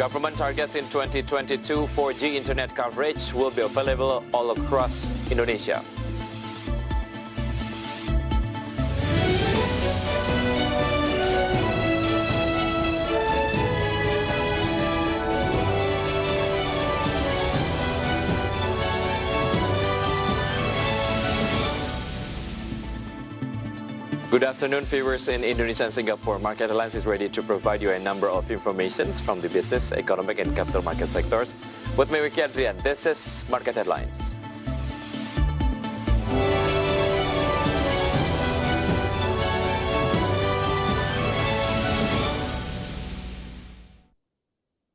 Government targets in 2022 4G internet coverage will be available all across Indonesia. Good afternoon, viewers in Indonesia and Singapore. Market Headlines is ready to provide you a number of informations from the business, economic, and capital market sectors. With me, Wicky Adrian. This is Market Headlines.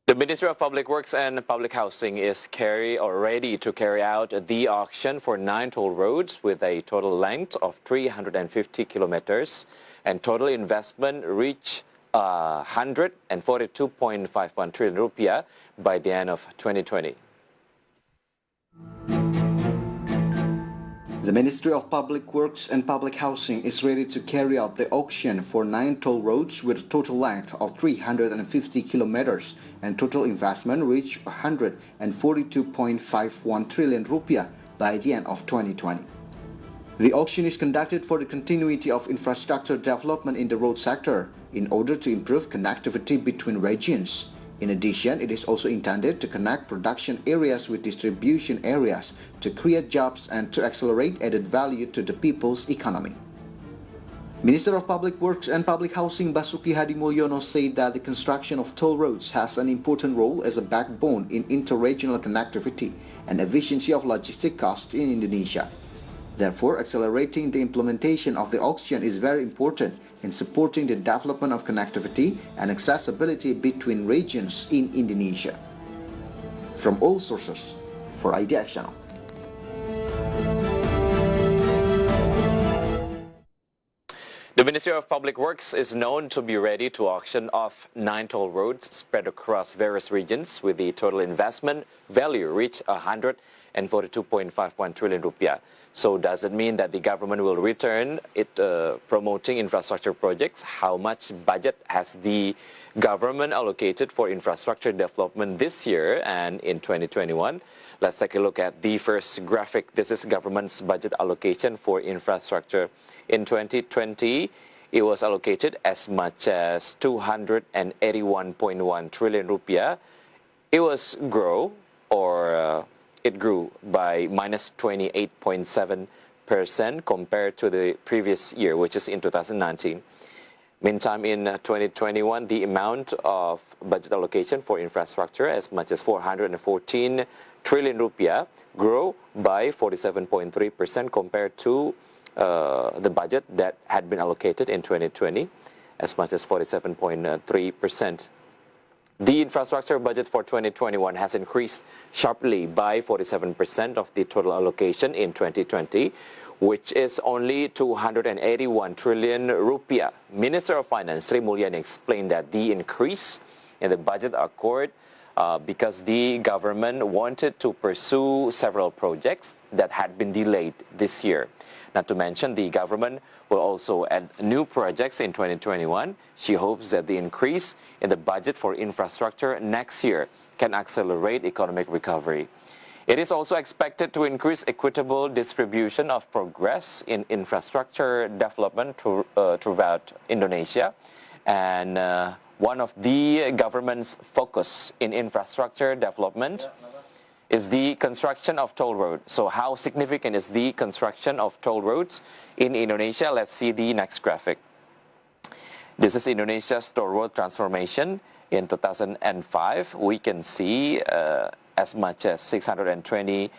The Ministry of Public Works and Public Housing is ready to carry out the auction for 9 toll roads with a total length of 350 kilometers and total investment reach 142.51 trillion rupiah by the end of 2020. The Ministry of Public Works and Public Housing is ready to carry out the auction for 9 toll roads with a total length of 350 kilometers and total investment reach 142.51 trillion rupiah by the end of 2020. The auction is conducted for the continuity of infrastructure development in the road sector in order to improve connectivity between regions. In addition, it is also intended to connect production areas with distribution areas to create jobs and to accelerate added value to the people's economy. Minister of Public Works and Public Housing Basuki Hadimulyono said that the construction of toll roads has an important role as a backbone in interregional connectivity and efficiency of logistic costs in Indonesia. Therefore, accelerating the implementation of the auction is very important in supporting the development of connectivity and accessibility between regions in Indonesia. From all sources, for IDX Channel. The Ministry of Public Works is known to be ready to auction off 9 toll roads spread across various regions with the total investment value reach 142.51 trillion rupiah. So does it mean that the government will return it promoting infrastructure projects? How much budget has the government allocated for infrastructure development this year and in 2021? Let's take a look at the first graphic. This is government's budget allocation for infrastructure. In 2020, it was allocated as much as 281.1 trillion rupiah. It grew by minus 28.7% compared to the previous year, which is in 2019. Meantime, in 2021, the amount of budget allocation for infrastructure, as much as 414 trillion rupiah, grew by 47.3% compared to the budget that had been allocated in 2020, as much as 47.3%. The infrastructure budget for 2021 has increased sharply by 47% of the total allocation in 2020, which is only 281 trillion rupiah. Minister of Finance Sri Mulyani explained that the increase in the budget occurred because the government wanted to pursue several projects that had been delayed this year. Not to mention, the government will also add new projects in 2021. She hopes that the increase in the budget for infrastructure next year can accelerate economic recovery. It is also expected to increase equitable distribution of progress in infrastructure development throughout Indonesia. And one of the government's focus in infrastructure development is the construction of toll roads. So how significant is the construction of toll roads in Indonesia? Let's see the next graphic. This is Indonesia's toll road transformation. In 2005, we can see as much as 628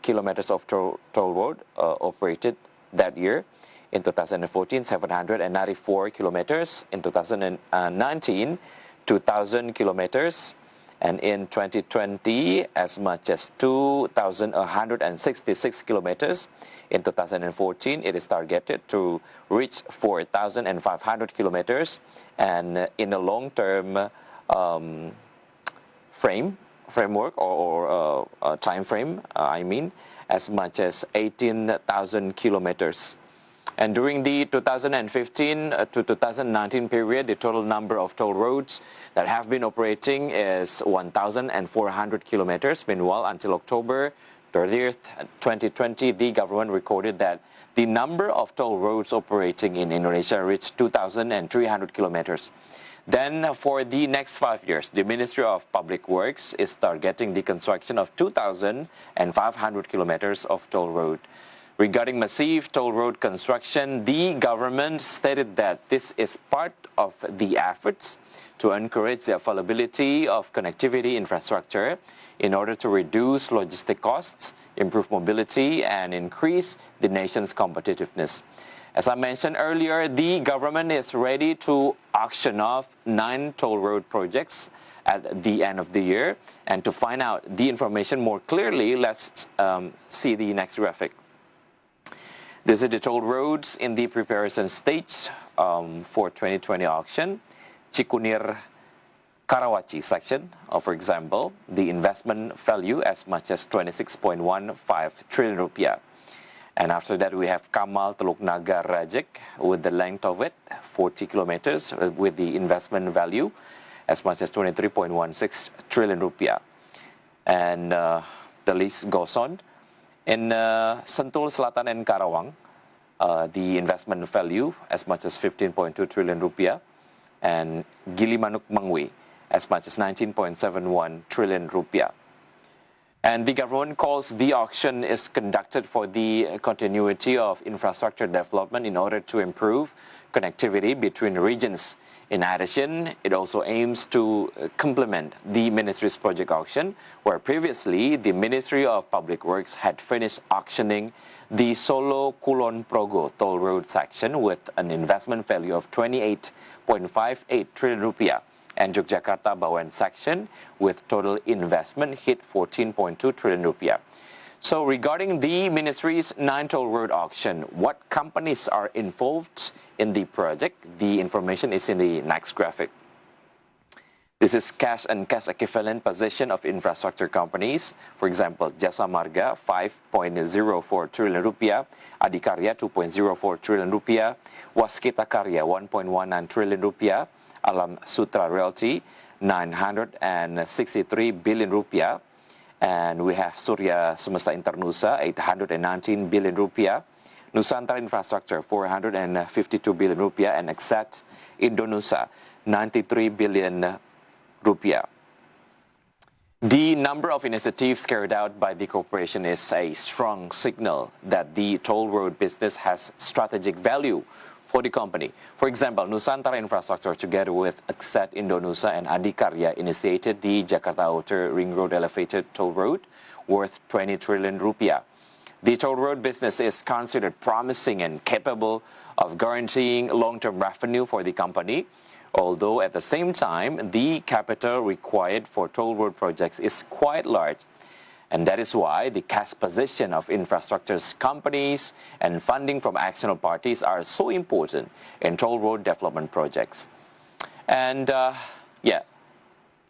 kilometers of toll road operated that year. In 2014, 794 kilometers. In 2019, 2,000 kilometers. And in 2020, as much as 2,166 kilometers. In 2014, it is targeted to reach 4,500 kilometers. And in a long-term framework or time frame, as much as 18,000 kilometers. And during the 2015 to 2019 period, the total number of toll roads that have been operating is 1,400 kilometers. Meanwhile, until October 30th, 2020, the government recorded that the number of toll roads operating in Indonesia reached 2,300 kilometers. Then, for the next 5 years, the Ministry of Public Works is targeting the construction of 2,500 kilometers of toll road. Regarding massive toll road construction, the government stated that this is part of the efforts to encourage the availability of connectivity infrastructure in order to reduce logistic costs, improve mobility, and increase the nation's competitiveness. As I mentioned earlier, the government is ready to auction off 9 toll road projects at the end of the year. And to find out the information more clearly, let's see the next graphic. This is the toll roads in the preparation stage for 2020 auction. Cikunir Karawaci section, for example, the investment value as much as 26.15 trillion rupiah. And after that, we have Kamal Teluk Nagar Rajek with the length of it, 40 kilometers, with the investment value as much as 23.16 trillion rupiah. And the list goes on. In Sentul Selatan and Karawang, the investment value as much as 15.2 trillion rupiah. And Gilimanuk Mangwi as much as 19.71 trillion rupiah. And the government calls the auction is conducted for the continuity of infrastructure development in order to improve connectivity between regions. In addition, it also aims to complement the ministry's project auction, where previously the Ministry of Public Works had finished auctioning the Solo Kulon Progo toll road section with an investment value of 28.58 trillion rupiah. And Yogyakarta Bawen section with total investment hit 14.2 trillion rupiah. So regarding the ministry's 9 toll road auction, what companies are involved in the project? The information is in the next graphic. This is cash and cash equivalent position of infrastructure companies. For example, Jasa Marga 5.04 trillion rupiah, Adikarya 2.04 trillion rupiah, Waskita Karya 1.19 trillion rupiah, Alam Sutra Realty 963 billion rupiah, and we have Surya Semesta Internusa 819 billion rupiah, Nusantara Infrastructure 452 billion rupiah, and Exat Indonesia 93 billion rupiah. The number of initiatives carried out by the corporation is a strong signal that the toll road business has strategic value for the company. For example, Nusantara Infrastructure together with Exat Indonesia and Adikarya initiated the Jakarta Outer Ring Road Elevated Toll Road worth 20 trillion rupiah. The toll road business is considered promising and capable of guaranteeing long-term revenue for the company, although at the same time, the capital required for toll road projects is quite large. And that is why the cash position of infrastructure companies and funding from external parties are so important in toll road development projects. And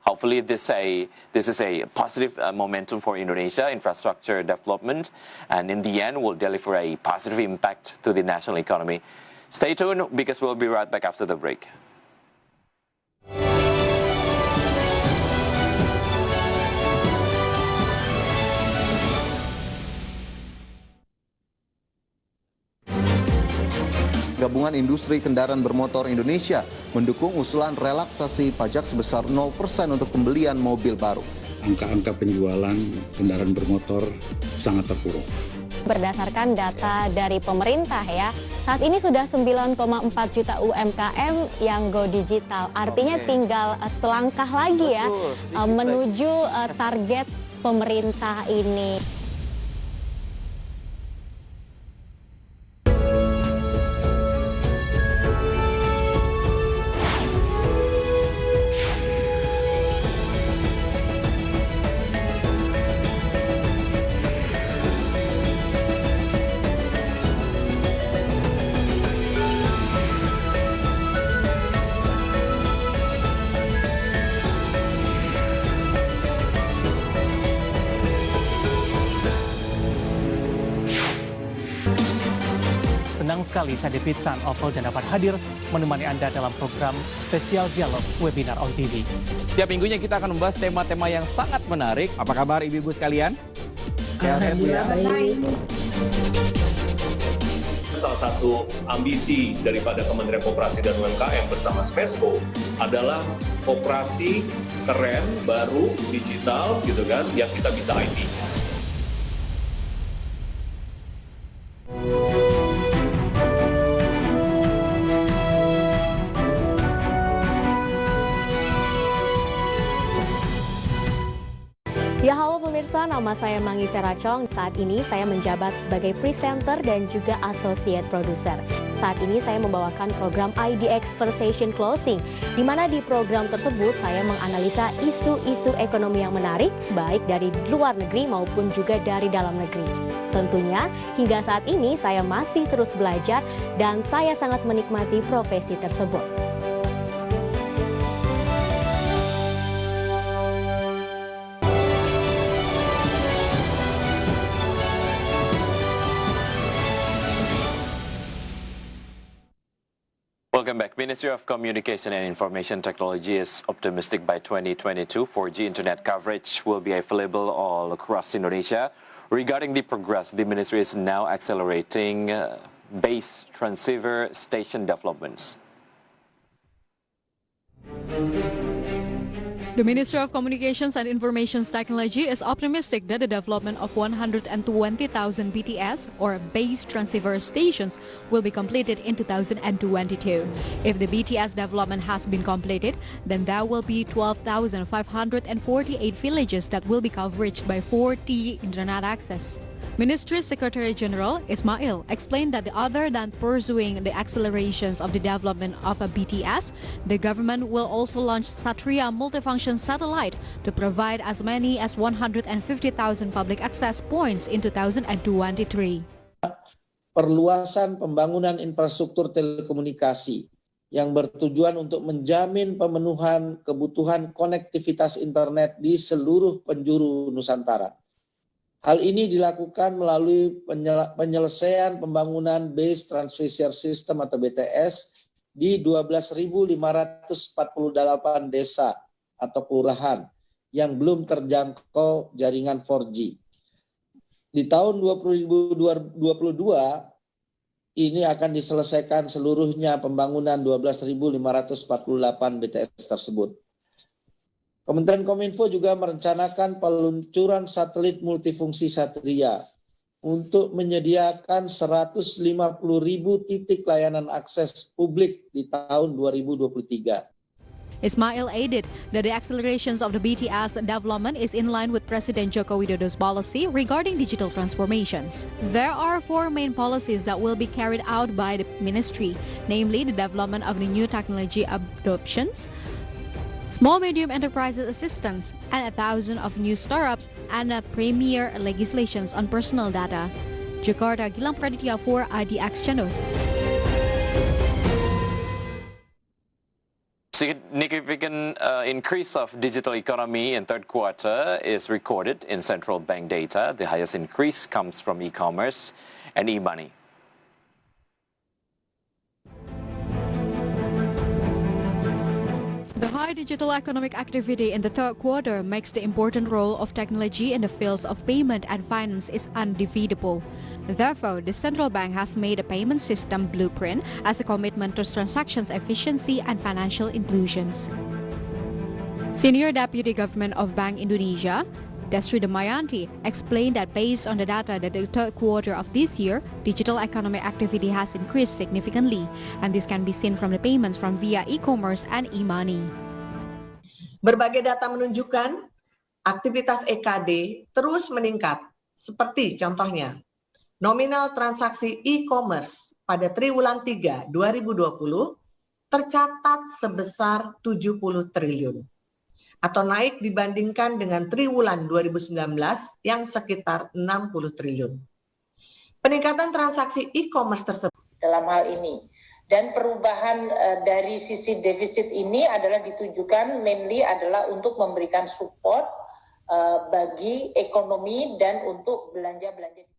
hopefully this is a positive momentum for Indonesia infrastructure development, and in the end will deliver a positive impact to the national economy. Stay tuned because we'll be right back after the break. Gabungan Industri Kendaraan Bermotor Indonesia mendukung usulan relaksasi pajak sebesar 0% untuk pembelian mobil baru. Angka-angka penjualan kendaraan bermotor sangat terpuruk. Berdasarkan data dari pemerintah ya, saat ini sudah 9,4 juta UMKM yang go digital. Artinya tinggal selangkah lagi ya menuju target pemerintah ini. Senang sekali saya David San Oval dan dapat hadir menemani Anda dalam program spesial dialog webinar on TV. Setiap minggunya kita akan membahas tema-tema yang sangat menarik. Apa kabar ibu-ibu sekalian? Alhamdulillah baik. Salah satu ambisi daripada Kementerian Koperasi dan UMKM bersama Spesco adalah koperasi keren, baru, digital, gitu kan, yang kita bisa IT. Ya halo pemirsa, nama saya Mangi Feracong. Saat ini saya menjabat sebagai presenter dan juga associate producer. Saat ini saya membawakan program IDX Session Closing, di mana di program tersebut saya menganalisa isu-isu ekonomi yang menarik, baik dari luar negeri maupun juga dari dalam negeri. Tentunya hingga saat ini saya masih terus belajar dan saya sangat menikmati profesi tersebut. Welcome back. Ministry of Communication and Information Technology is optimistic by 2022 4G internet coverage will be available all across Indonesia. Regarding the progress, the ministry is now accelerating base transceiver station developments. The Ministry of Communications and Information Technology is optimistic that the development of 120,000 BTS or base transceiver stations will be completed in 2022. If the BTS development has been completed, then there will be 12,548 villages that will be covered by 4G internet access. Ministry Secretary General Ismail explained that other than pursuing the accelerations of the development of a BTS, the government will also launch Satria multifunction satellite to provide as many as 150,000 public access points in 2023. Perluasan pembangunan infrastruktur telekomunikasi yang bertujuan untuk menjamin pemenuhan kebutuhan konektivitas internet di seluruh penjuru Nusantara. Hal ini dilakukan melalui penyelesaian pembangunan Base Transceiver System atau BTS di 12.548 desa atau kelurahan yang belum terjangkau jaringan 4G. Di tahun 2022 ini akan diselesaikan seluruhnya pembangunan 12.548 BTS tersebut. Kementerian Kominfo juga merencanakan peluncuran satelit multifungsi Satria untuk menyediakan 150.000 titik layanan akses publik di tahun 2023. Ismail added that the accelerations of the BTS development is in line with President Joko Widodo's policy regarding digital transformations. There are 4 main policies that will be carried out by the ministry, namely the development of the new technology adoptions, small medium enterprises assistance, and 1,000 of new startups and premier legislations on personal data. Jakarta, Gilang Praditya for IDX Channel. Significant increase of digital economy in third quarter is recorded in central bank data. The highest increase comes from e-commerce and e-money. The high digital economic activity in the third quarter makes the important role of technology in the fields of payment and finance is undefeatable. Therefore, the central bank has made a payment system blueprint as a commitment to transactions efficiency and financial inclusions. Senior Deputy Government of Bank Indonesia, Destri Damayanti, explained that based on the data that the third quarter of this year, digital economic activity has increased significantly, and this can be seen from the payments from via e-commerce and e-money. Berbagai data menunjukkan aktivitas EKD terus meningkat, seperti contohnya nominal transaksi e-commerce pada triwulan 3 2020 tercatat sebesar 70 triliun. Atau naik dibandingkan dengan triwulan 2019 yang sekitar 60 triliun. Peningkatan transaksi e-commerce tersebut dalam hal ini dan perubahan dari sisi defisit ini adalah ditujukan mainly adalah untuk memberikan support bagi ekonomi dan untuk belanja-belanja.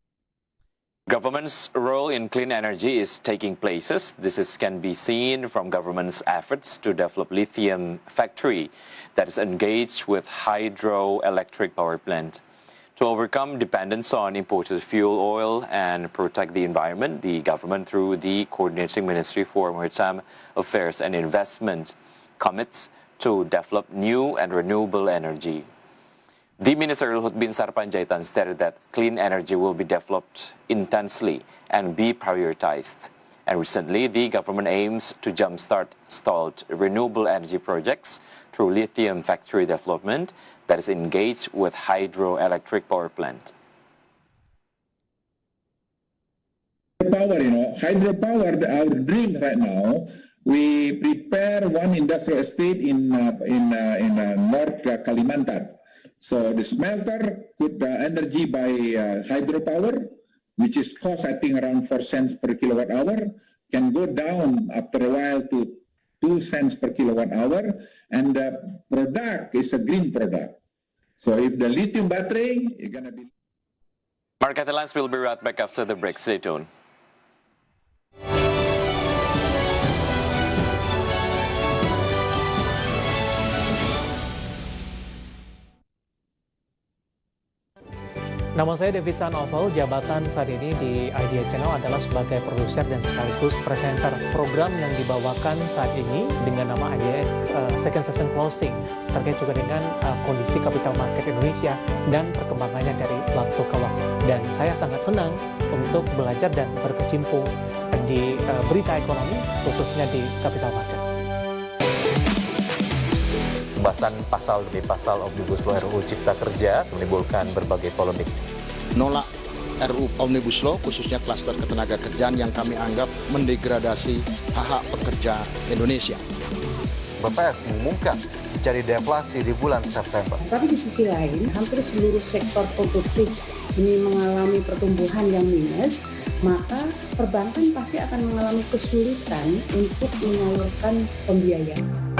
Government's role in clean energy is taking places. Can be seen from government's efforts to develop lithium factory that is engaged with hydroelectric power plant. To overcome dependence on imported fuel oil and protect the environment, the government, through the Coordinating Ministry for Maritime Affairs and Investment, commits to develop new and renewable energy. The Minister Luhut Bin Sarpanjaitan stated that clean energy will be developed intensely and be prioritized. And recently, the government aims to jumpstart stalled renewable energy projects through lithium factory development that is engaged with hydroelectric power plant. Hydropower, our dream right now, we prepare one industrial estate in North Kalimantan. So the smelter could energy by hydropower, which is cost I think around 4 cents per kilowatt hour, can go down after a while to 2 cents per kilowatt hour, and the product is a green product. So if the lithium battery is going to be... Market headlines will be right back after the break. Stay tuned. Nama saya Devisa Novel, jabatan saat ini di IDX Channel adalah sebagai produser dan sekaligus presenter program yang dibawakan saat ini dengan nama IDX Second Session Closing, terkait juga dengan kondisi capital market Indonesia dan perkembangannya dari waktu ke waktu. Dan saya sangat senang untuk belajar dan berkecimpung di berita ekonomi, khususnya di capital market. Pembahasan pasal demi pasal Omnibus Law RUU Cipta Kerja menimbulkan berbagai polemik. Nolak RUU Omnibus Law, khususnya klaster ketenaga kerjaan yang kami anggap mendegradasi hak-hak pekerja Indonesia. BPS mengumumkan terjadi deflasi di bulan September. Tapi di sisi lain, hampir seluruh sektor produktif ini mengalami pertumbuhan yang minus, maka perbankan pasti akan mengalami kesulitan untuk menyalurkan pembiayaan.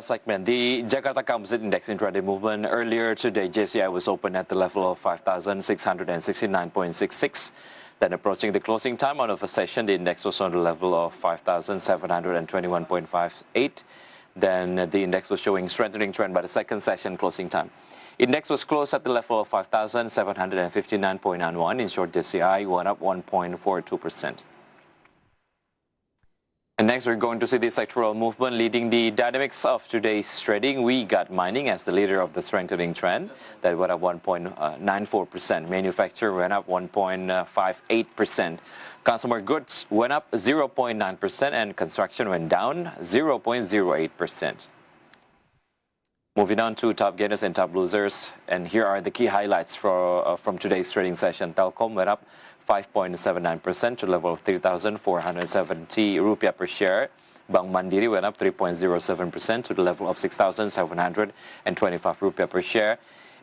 Segment. The Jakarta Composite Index intraday movement earlier today, JCI was open at the level of 5,669.66. Then approaching the closing time out of a session, the index was on the level of 5,721.58. Then the index was showing strengthening trend by the second session closing time. Index was closed at the level of 5,759.91. In short, JCI went up 1.42%. And next, we're going to see the sectoral movement leading the dynamics of today's trading. We got mining as the leader of the strengthening trend. That went up 1.94%. Manufacturing went up 1.58%. Consumer goods went up 0.9%, and construction went down 0.08%. Moving on to top gainers and top losers. And here are the key highlights from today's trading session. Telkom went up 5.79% to the level of 3,470 rupiah per share. Bank Mandiri went up 3.07% to the level of 6,725 rupiah per share.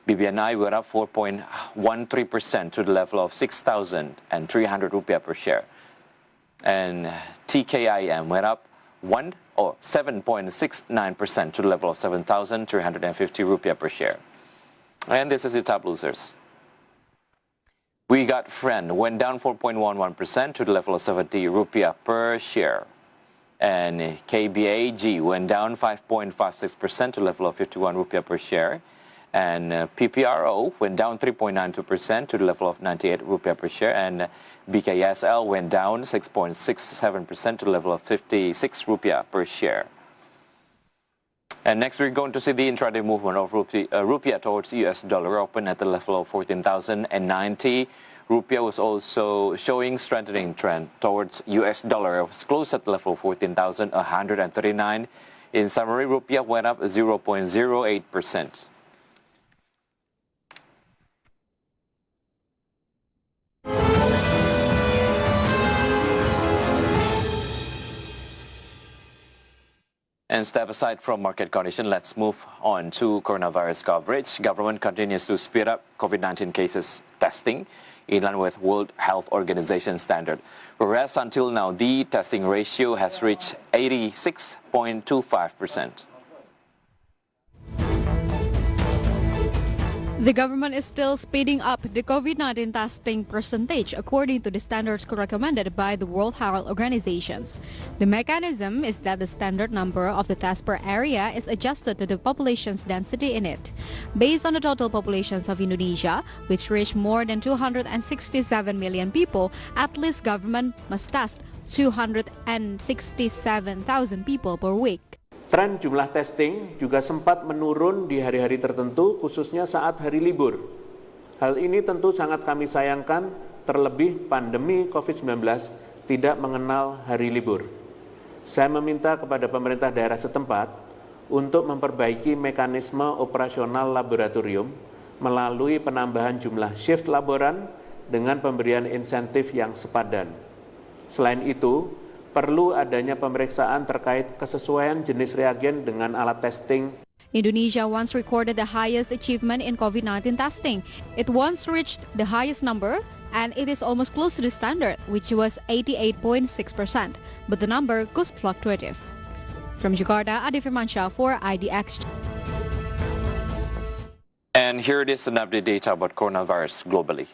BBNI went up 4.13% to the level of 6,300 rupiah per share. And TKIM went up 7.69% to the level of 7,350 rupiah per share. And this is the top losers. We got Friend went down 4.11% to the level of 70 rupiah per share. And KBAG went down 5.56% to level of 51 rupiah per share. And PPRO went down 3.92% to the level of 98 rupiah per share. And BKSL went down 6.67% to the level of 56 rupiah per share. And next we're going to see the intraday movement of rupiah towards US dollar, open at the level of 14,090. Rupiah was also showing strengthening trend towards US dollar. It was close at the level of 14,139. In summary, rupiah went up 0.08%. And step aside from market condition, let's move on to coronavirus coverage. Government continues to speed up COVID-19 cases testing in line with World Health Organization standard. Whereas until now, the testing ratio has reached 86.25%. The government is still speeding up the COVID-19 testing percentage according to the standards recommended by the World Health Organization. The mechanism is that the standard number of the test per area is adjusted to the population's density in it. Based on the total populations of Indonesia, which reach more than 267 million people, at least government must test 267,000 people per week. Tren jumlah testing juga sempat menurun di hari-hari tertentu, khususnya saat hari libur. Hal ini tentu sangat kami sayangkan, terlebih pandemi COVID-19 tidak mengenal hari libur. Saya meminta kepada pemerintah daerah setempat untuk memperbaiki mekanisme operasional laboratorium melalui penambahan jumlah shift laboran dengan pemberian insentif yang sepadan. Selain itu, perlu adanya pemeriksaan terkait kesesuaian jenis reagen dengan alat testing. Indonesia once recorded the highest achievement in COVID-19 testing. It once reached the highest number, and it is almost close to the standard, which was 88.6%. But the number goes fluctuative. From Jakarta, Adi Firmansyah for IDX. And here it is an update data about coronavirus globally.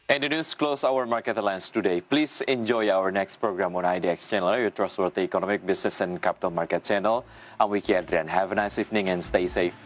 And the news close our market headlines today. Please enjoy our next program on IDX Channel, Your Trustworthy Economic, Business and Capital Market Channel. I'm Wicky Adrian. Have a nice evening and stay safe.